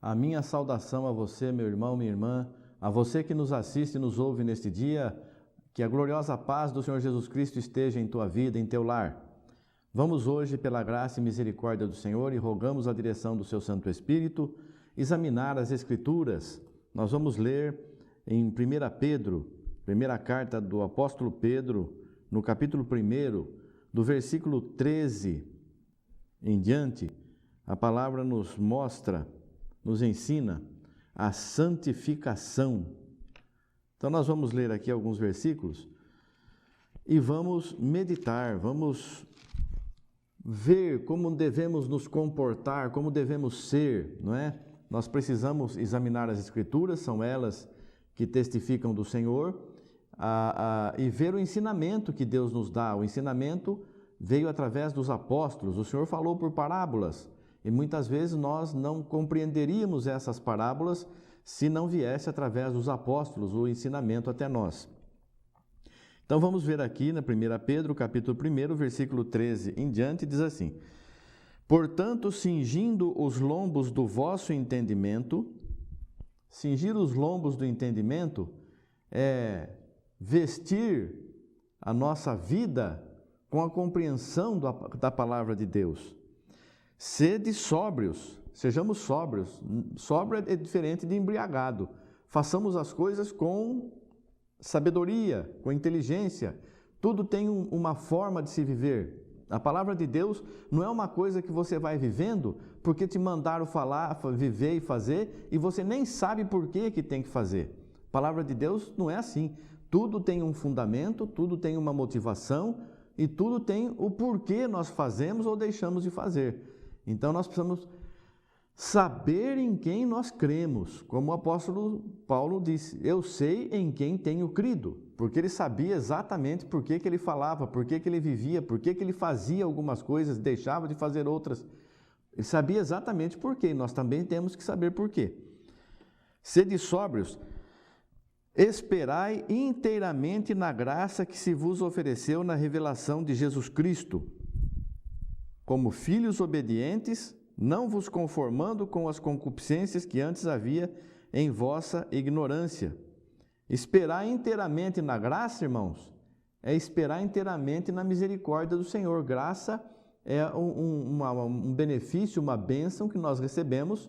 A minha saudação a você, meu irmão, minha irmã, a você que nos assiste e nos ouve neste dia, que a gloriosa paz do Senhor Jesus Cristo esteja em tua vida, em teu lar. Vamos hoje, pela graça e misericórdia do Senhor, e rogamos a direção do seu Santo Espírito, examinar as Escrituras. Nós vamos ler em 1 Pedro, primeira carta do apóstolo Pedro, no capítulo 1, do versículo 13 em diante, a palavra nos mostra, nos ensina a santificação. Então nós vamos ler aqui alguns versículos e vamos meditar, vamos ver como devemos nos comportar, como devemos ser, não é? Nós precisamos examinar as Escrituras, são elas que testificam do Senhor, e ver o ensinamento que Deus nos dá. O ensinamento veio através dos apóstolos, o Senhor falou por parábolas, e muitas vezes nós não compreenderíamos essas parábolas se não viesse através dos apóstolos o ensinamento até nós. Então vamos ver aqui na 1 Pedro, capítulo 1, versículo 13 em diante, diz assim: Portanto, cingindo os lombos do vosso entendimento, cingir os lombos do entendimento é vestir a nossa vida com a compreensão da palavra de Deus. Sede sóbrios, sejamos sóbrios. Sóbrio é diferente de embriagado. Façamos as coisas com sabedoria, com inteligência. Tudo tem uma forma de se viver. A palavra de Deus não é uma coisa que você vai vivendo porque te mandaram falar, viver e fazer e você nem sabe por que tem que fazer. A palavra de Deus não é assim. Tudo tem um fundamento, tudo tem uma motivação e tudo tem o porquê nós fazemos ou deixamos de fazer. Então nós precisamos saber em quem nós cremos. Como o apóstolo Paulo disse, eu sei em quem tenho crido, porque ele sabia exatamente por que ele falava, por que ele vivia, por que ele fazia algumas coisas, deixava de fazer outras. Ele sabia exatamente por quê, nós também temos que saber por quê. Sede sóbrios, esperai inteiramente na graça que se vos ofereceu na revelação de Jesus Cristo, como filhos obedientes, não vos conformando com as concupiscências que antes havia em vossa ignorância. Esperar inteiramente na graça, irmãos, é esperar inteiramente na misericórdia do Senhor. Graça é um benefício, uma bênção que nós recebemos,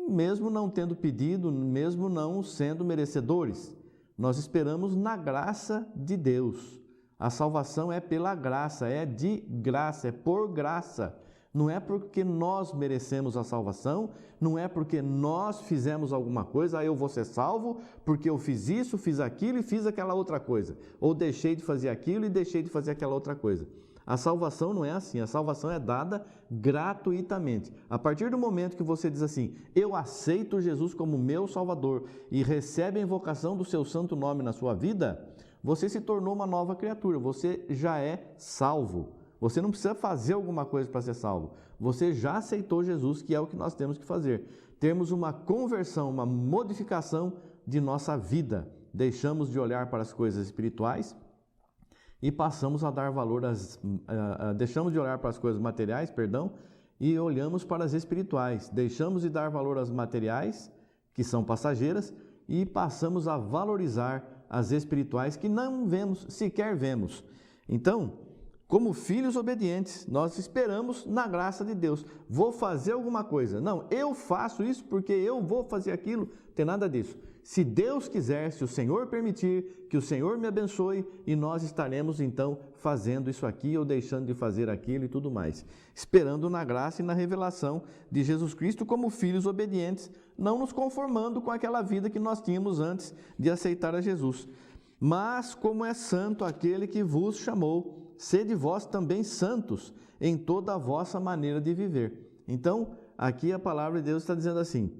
mesmo não tendo pedido, mesmo não sendo merecedores. Nós esperamos na graça de Deus. A salvação é pela graça, é de graça, é por graça. Não é porque nós merecemos a salvação, não é porque nós fizemos alguma coisa, eu vou ser salvo porque eu fiz isso, fiz aquilo e fiz aquela outra coisa. Ou deixei de fazer aquilo e deixei de fazer aquela outra coisa. A salvação não é assim, a salvação é dada gratuitamente. A partir do momento que você diz assim, eu aceito Jesus como meu Salvador e recebe a invocação do seu santo nome na sua vida, você se tornou uma nova criatura, você já é salvo. Você não precisa fazer alguma coisa para ser salvo. Você já aceitou Jesus, que é o que nós temos que fazer. Termos uma conversão, uma modificação de nossa vida. Deixamos de olhar para as coisas espirituais e passamos a dar valor deixamos de olhar para as coisas materiais, e olhamos para as espirituais. Deixamos de dar valor às materiais, que são passageiras, e passamos a valorizar as espirituais que não vemos, sequer vemos. Então, como filhos obedientes, nós esperamos na graça de Deus. Vou fazer alguma coisa. Não, eu faço isso porque eu vou fazer aquilo. Não tem nada disso. Se Deus quiser, se o Senhor permitir, que o Senhor me abençoe e nós estaremos então fazendo isso aqui ou deixando de fazer aquilo e tudo mais. Esperando na graça e na revelação de Jesus Cristo como filhos obedientes, não nos conformando com aquela vida que nós tínhamos antes de aceitar a Jesus. Mas como é santo aquele que vos chamou, sede vós também santos em toda a vossa maneira de viver. Então, aqui a palavra de Deus está dizendo assim,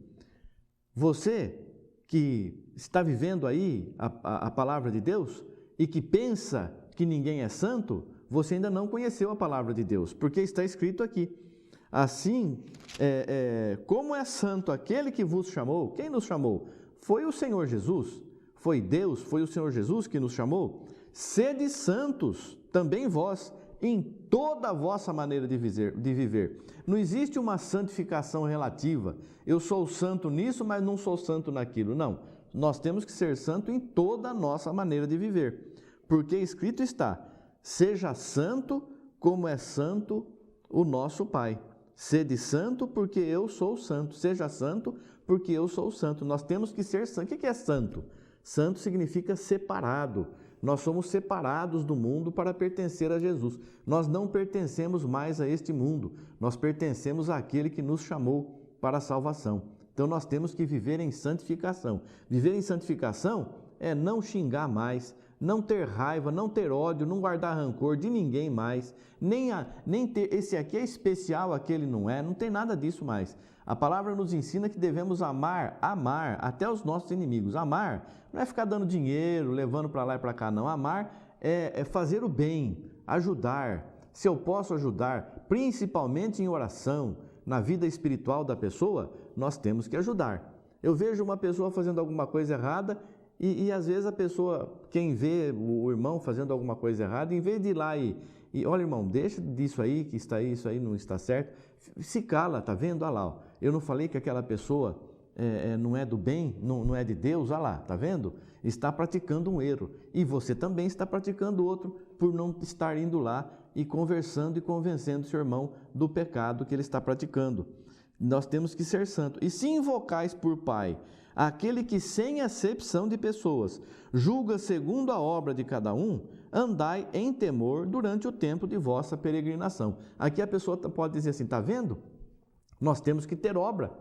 você que está vivendo aí a palavra de Deus e que pensa que ninguém é santo, você ainda não conheceu a palavra de Deus, porque está escrito aqui. Assim, como é santo aquele que vos chamou, quem nos chamou? Foi o Senhor Jesus, foi Deus, foi o Senhor Jesus que nos chamou. Sede santos, também vós, em toda a vossa maneira de viver. Não existe uma santificação relativa. Eu sou santo nisso, mas não sou santo naquilo. Não. Nós temos que ser santo em toda a nossa maneira de viver. Porque escrito está: seja santo como é santo o nosso Pai. Sede santo porque eu sou santo. Seja santo porque eu sou santo. Nós temos que ser santo. O que é santo? Santo significa separado. Nós somos separados do mundo para pertencer a Jesus. Nós não pertencemos mais a este mundo. Nós pertencemos àquele que nos chamou para a salvação. Então nós temos que viver em santificação. Viver em santificação é não xingar mais, não ter raiva, não ter ódio, não guardar rancor de ninguém mais, nem ter esse aqui é especial, aquele não é, não tem nada disso mais. A palavra nos ensina que devemos amar até os nossos inimigos. Amar não é ficar dando dinheiro, levando para lá e para cá, não. Amar é fazer o bem, ajudar. Se eu posso ajudar, principalmente em oração, na vida espiritual da pessoa, nós temos que ajudar. Eu vejo uma pessoa fazendo alguma coisa errada e às vezes a pessoa, quem vê o irmão fazendo alguma coisa errada, em vez de ir lá e olha, irmão, deixa disso aí, que está aí, isso aí não está certo, se cala, tá vendo? Olha lá, ó. Eu não falei que aquela pessoa não é do bem, não é de Deus, olha lá, tá vendo? Está praticando um erro e você também está praticando outro por não estar indo lá e conversando e convencendo seu irmão do pecado que ele está praticando. Nós temos que ser santos. E se invocais por Pai aquele que sem acepção de pessoas julga segundo a obra de cada um, andai em temor durante o tempo de vossa peregrinação. Aqui a pessoa pode dizer assim, tá vendo? Nós temos que ter obra.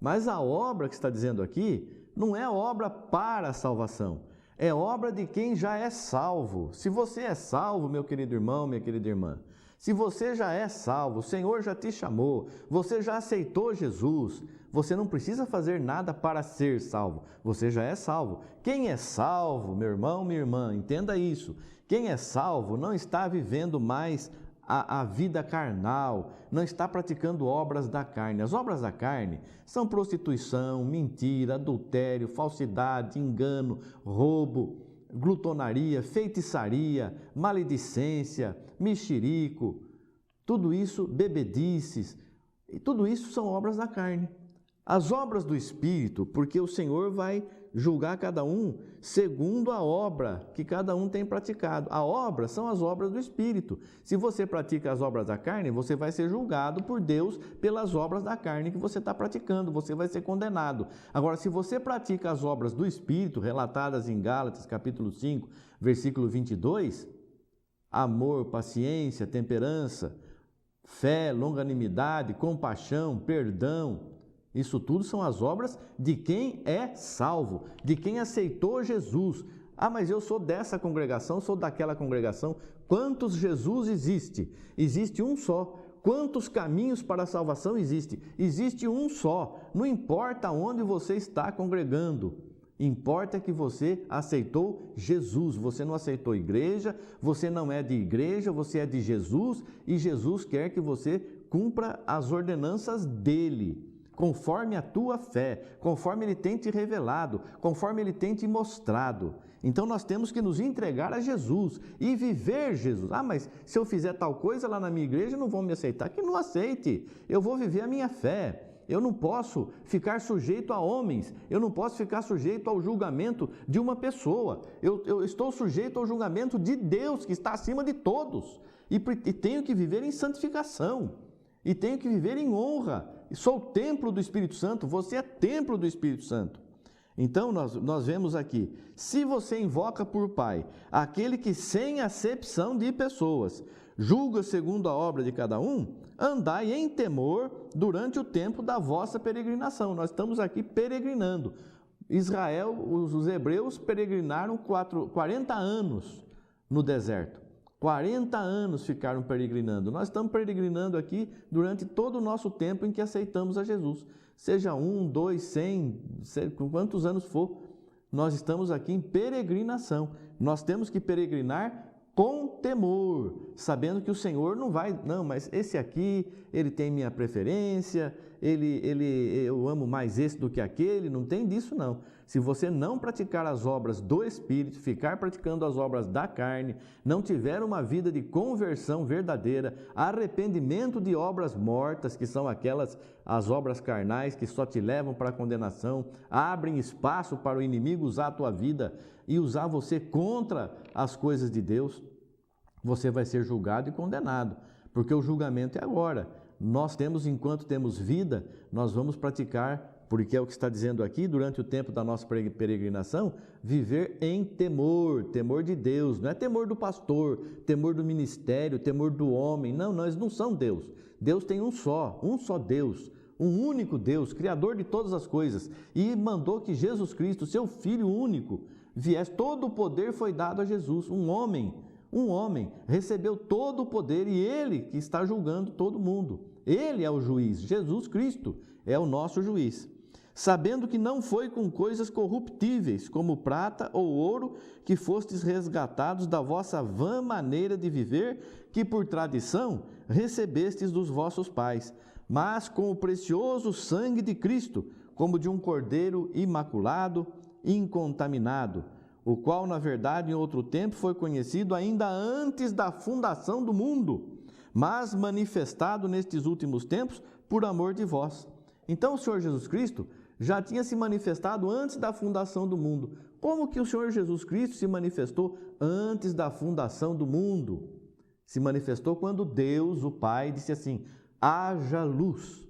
Mas a obra que está dizendo aqui não é obra para a salvação. É obra de quem já é salvo. Se você é salvo, meu querido irmão, minha querida irmã, se você já é salvo, o Senhor já te chamou, você já aceitou Jesus, você não precisa fazer nada para ser salvo, você já é salvo. Quem é salvo, meu irmão, minha irmã, entenda isso. Quem é salvo não está vivendo mais a vida carnal, não está praticando obras da carne. As obras da carne são prostituição, mentira, adultério, falsidade, engano, roubo, glutonaria, feitiçaria, maledicência, mexerico, tudo isso, bebedices, e tudo isso são obras da carne. As obras do Espírito, porque o Senhor vai julgar cada um segundo a obra que cada um tem praticado. A obra são as obras do Espírito. Se você pratica as obras da carne, você vai ser julgado por Deus pelas obras da carne que você está praticando, você vai ser condenado. Agora, se você pratica as obras do Espírito, relatadas em Gálatas, capítulo 5, versículo 22, amor, paciência, temperança, fé, longanimidade, compaixão, perdão, isso tudo são as obras de quem é salvo, de quem aceitou Jesus. Ah, mas eu sou dessa congregação, sou daquela congregação. Quantos Jesus existe? Existe um só. Quantos caminhos para a salvação existe? Existe um só. Não importa onde você está congregando. Importa que você aceitou Jesus. Você não aceitou igreja, você não é de igreja, você é de Jesus e Jesus quer que você cumpra as ordenanças dele, conforme a tua fé, conforme Ele tem te revelado, conforme Ele tem te mostrado. Então nós temos que nos entregar a Jesus e viver Jesus. Ah, mas se eu fizer tal coisa lá na minha igreja, não vão me aceitar. Que não aceite, eu vou viver a minha fé. Eu não posso ficar sujeito a homens, eu não posso ficar sujeito ao julgamento de uma pessoa. Eu estou sujeito ao julgamento de Deus, que está acima de todos. E tenho que viver em santificação, e tenho que viver em honra. Sou templo do Espírito Santo, você é templo do Espírito Santo. Então nós vemos aqui, se você invoca por Pai, aquele que sem acepção de pessoas, julga segundo a obra de cada um, andai em temor durante o tempo da vossa peregrinação. Nós estamos aqui peregrinando. Israel, os hebreus peregrinaram 40 anos no deserto. 40 anos ficaram peregrinando. Nós estamos peregrinando aqui durante todo o nosso tempo em que aceitamos a Jesus. Seja 1, 2, 100, quantos anos for, nós estamos aqui em peregrinação. Nós temos que peregrinar com temor, sabendo que o Senhor não vai, não, mas esse aqui, ele tem minha preferência, eu amo mais esse do que aquele, não tem disso não. Se você não praticar as obras do Espírito, ficar praticando as obras da carne, não tiver uma vida de conversão verdadeira, arrependimento de obras mortas, que são as obras carnais que só te levam para a condenação, abrem espaço para o inimigo usar a tua vida e usar você contra as coisas de Deus, você vai ser julgado e condenado, porque o julgamento é agora. Nós temos, enquanto temos vida, nós vamos praticar, porque é o que está dizendo aqui, durante o tempo da nossa peregrinação, viver em temor, temor de Deus, não é temor do pastor, temor do ministério, temor do homem, não, nós não somos Deus. Deus tem um só Deus, um único Deus, Criador de todas as coisas, e mandou que Jesus Cristo, seu Filho único, viesse. Todo o poder foi dado a Jesus, um homem, recebeu todo o poder e Ele que está julgando todo mundo. Ele é o juiz, Jesus Cristo é o nosso juiz. Sabendo que não foi com coisas corruptíveis, como prata ou ouro, que fostes resgatados da vossa vã maneira de viver, que por tradição recebestes dos vossos pais, mas com o precioso sangue de Cristo, como de um cordeiro imaculado, incontaminado, o qual, na verdade, em outro tempo foi conhecido ainda antes da fundação do mundo, mas manifestado nestes últimos tempos por amor de vós. Então, o Senhor Jesus Cristo já tinha se manifestado antes da fundação do mundo. Como que o Senhor Jesus Cristo se manifestou antes da fundação do mundo? Se manifestou quando Deus, o Pai, disse assim: haja luz.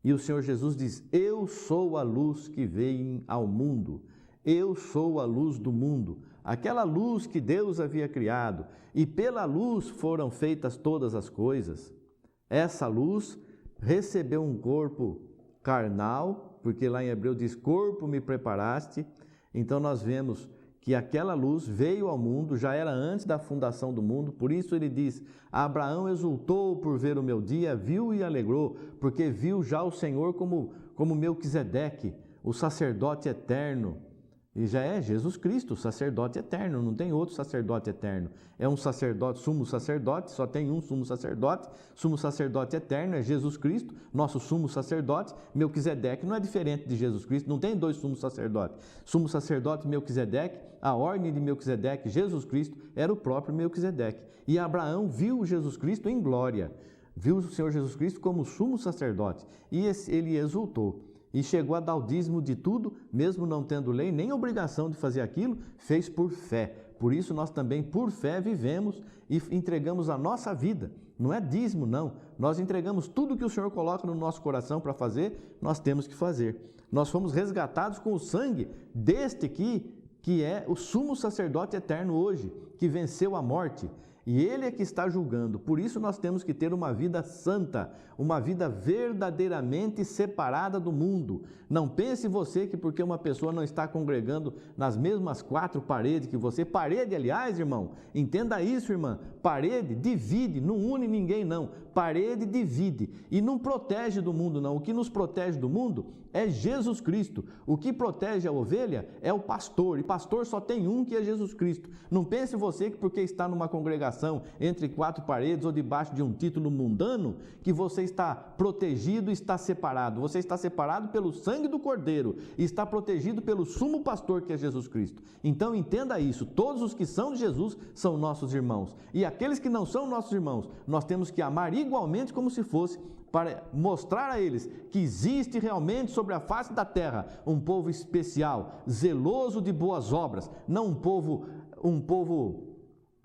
E o Senhor Jesus diz: eu sou a luz que veio ao mundo. Eu sou a luz do mundo. Aquela luz que Deus havia criado, e pela luz foram feitas todas as coisas. Essa luz recebeu um corpo carnal, porque lá em Hebreu diz: corpo me preparaste. Então nós vemos que aquela luz veio ao mundo, já era antes da fundação do mundo, por isso ele diz: Abraão exultou por ver o meu dia, viu e alegrou, porque viu já o Senhor como Melquisedeque, o sacerdote eterno. E já é Jesus Cristo, o sacerdote eterno, não tem outro sacerdote eterno. É um sacerdote, sumo sacerdote, só tem um sumo sacerdote eterno é Jesus Cristo, nosso sumo sacerdote. Melquisedeque não é diferente de Jesus Cristo, não tem dois sumos sacerdotes. Sumo sacerdote Melquisedeque, a ordem de Melquisedeque, Jesus Cristo, era o próprio Melquisedeque. E Abraão viu Jesus Cristo em glória, viu o Senhor Jesus Cristo como sumo sacerdote, e ele exultou. E chegou a dar o dízimo de tudo, mesmo não tendo lei, nem obrigação de fazer aquilo, fez por fé. Por isso nós também, por fé, vivemos e entregamos a nossa vida. Não é dízimo, não. Nós entregamos tudo que o Senhor coloca no nosso coração para fazer, nós temos que fazer. Nós fomos resgatados com o sangue deste que é o sumo sacerdote eterno hoje, que venceu a morte. E Ele é que está julgando. Por isso nós temos que ter uma vida santa, uma vida verdadeiramente separada do mundo. Não pense você que porque uma pessoa não está congregando nas mesmas quatro paredes que você, parede, aliás, irmão, entenda isso, irmã, parede divide, não une ninguém não, parede divide e não protege do mundo não. O que nos protege do mundo é Jesus Cristo. O que protege a ovelha é o pastor, e pastor só tem um, que é Jesus Cristo. Não pense você que porque está numa congregação entre quatro paredes ou debaixo de um título mundano, que você está protegido e está separado. Você está separado pelo sangue do Cordeiro e está protegido pelo sumo pastor, que é Jesus Cristo. Então entenda isso, todos os que são de Jesus são nossos irmãos, e aqueles que não são nossos irmãos, nós temos que amar igualmente como se fosse, para mostrar a eles que existe realmente sobre a face da terra um povo especial, zeloso de boas obras, não um povo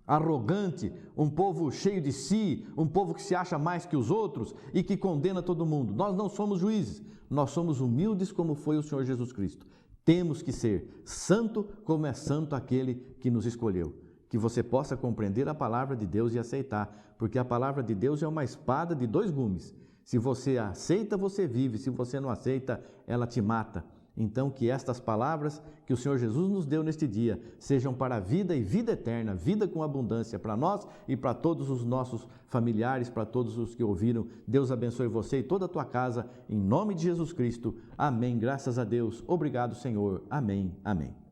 arrogante, um povo cheio de si, um povo que se acha mais que os outros e que condena todo mundo. Nós não somos juízes, nós somos humildes como foi o Senhor Jesus Cristo. Temos que ser santo como é santo aquele que nos escolheu. Que você possa compreender a palavra de Deus e aceitar, porque a palavra de Deus é uma espada de dois gumes. Se você aceita, você vive. Se você não aceita, ela te mata. Então, que estas palavras que o Senhor Jesus nos deu neste dia sejam para a vida e vida eterna, vida com abundância para nós e para todos os nossos familiares, para todos os que ouviram. Deus abençoe você e toda a tua casa, em nome de Jesus Cristo. Amém. Graças a Deus. Obrigado, Senhor. Amém. Amém.